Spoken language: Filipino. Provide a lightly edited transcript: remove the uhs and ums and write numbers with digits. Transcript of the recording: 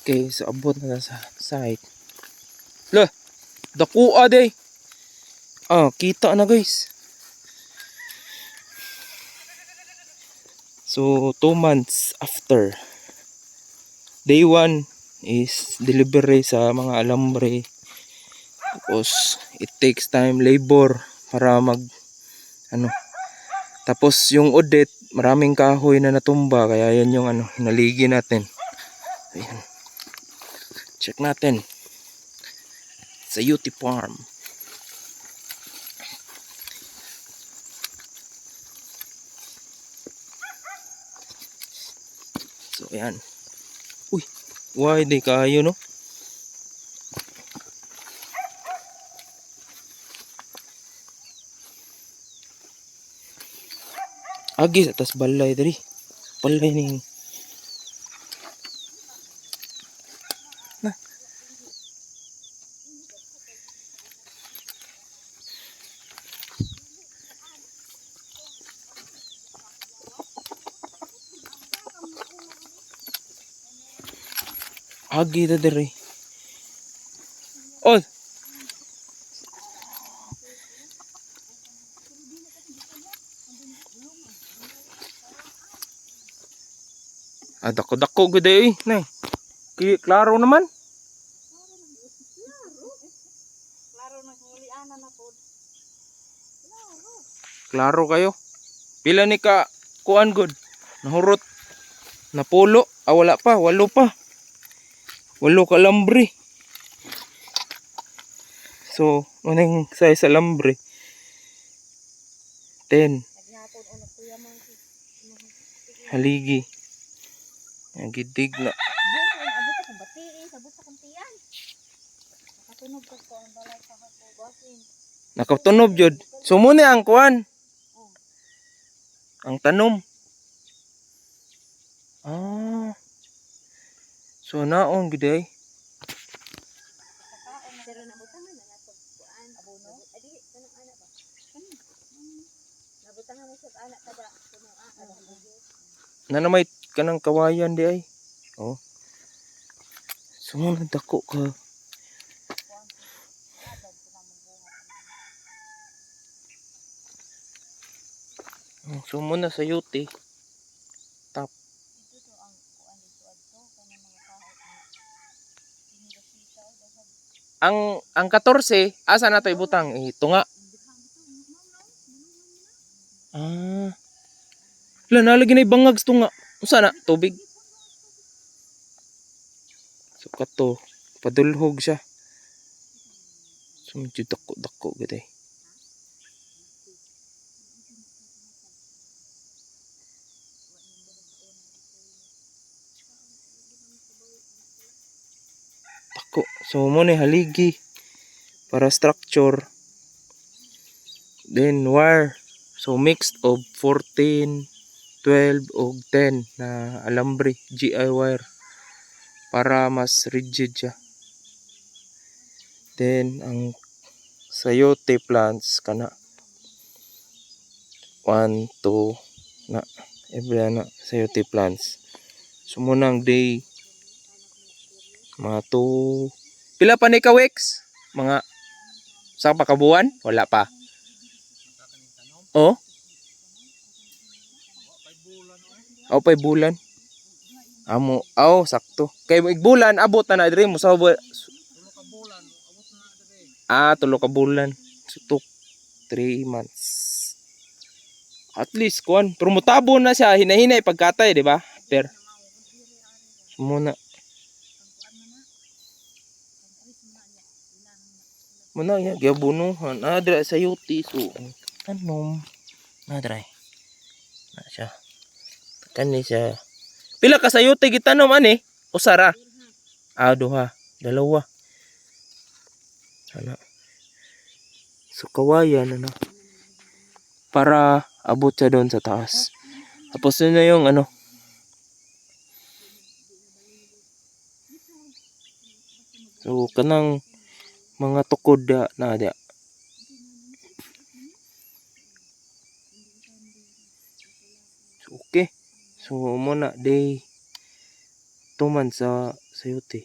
Okay, so abot na sa site. Lah, dakua day. Kita na guys. So 2 months after. Day 1 is delivery sa mga alambre. Tapos it takes time, labor para tapos yung audit, maraming kahoy na natumba, kaya yan yung hinaligi natin. Ayan. Check natin sa UT Farm. So ayan. Uy, why di kayo no? Agis atas balay tadi. Balay ning. Nah. Agi ta diri. Oh. Dako-dako gud eh, nay. Klaro naman. Klaro nagmulianan na pod. Klaro kayo. Pila ni ka kuan good. Nahurot. Napulo. Wala pa, 8 pa. 8 ka lambre. So, unang size sa lambre. 10. Naghapon una kuya man Haligi. Gidig na. bukan abot sa bati, abot sa kantiyan. Nakatunog ko ang balay sa hako basin. Nakatunob jud. So muna ang kuan. Ang tanom. So naong gid ay. Kakaon pero nabutangan na nato kuan abono. Adi kanang ana ba? Nabutangan mo sa anak kada kuno kada hugis. Nanamay kanang kawayan di ay. Oh. Sumunod dako ka. Sumo na sa yuti. Tap. Ito to ang kuan dito adto kanang mga kahoy. Tinidasitaw daw. Ang 14 asa na to ibutang? Tunga. Nalagi na ibangag tunga. Unsa na? Tubig. So kato, padulhog siya. So medyo dako-dako gid ay. Dako. So mo ni haligi para structure. Then wire. So mixed of 14, 12 o 10 na alambre GI wire para mas rigid siya. Then ang sayote plants kana 1, 2 na every na sayote plants. So munang day mga 2 pila pa ni ka weeks? Mga sa pa kabuan? Wala pa. Oh? 5 bulan. Amo, sakto. Kay igbulan abot na diri mo sa 3 bulan abot na diri. 3 ka bulan. So 3 months. At least kuan, pero mutabo na siya, hinahinay pagkatay, di ba? Per. Muna. Muna ya gabunuhan. Dira sa yuti so tanom. Dira. Na siya. Kani siya. Pila ka sayote gitanom ani? Usara. Duha, dalawa. Ana. So kawayan ano. Para abot siya doon sa taas. Tapos yun na yung So kanang mga tukod na dia. So, okay. So muna day 2 months Sayote.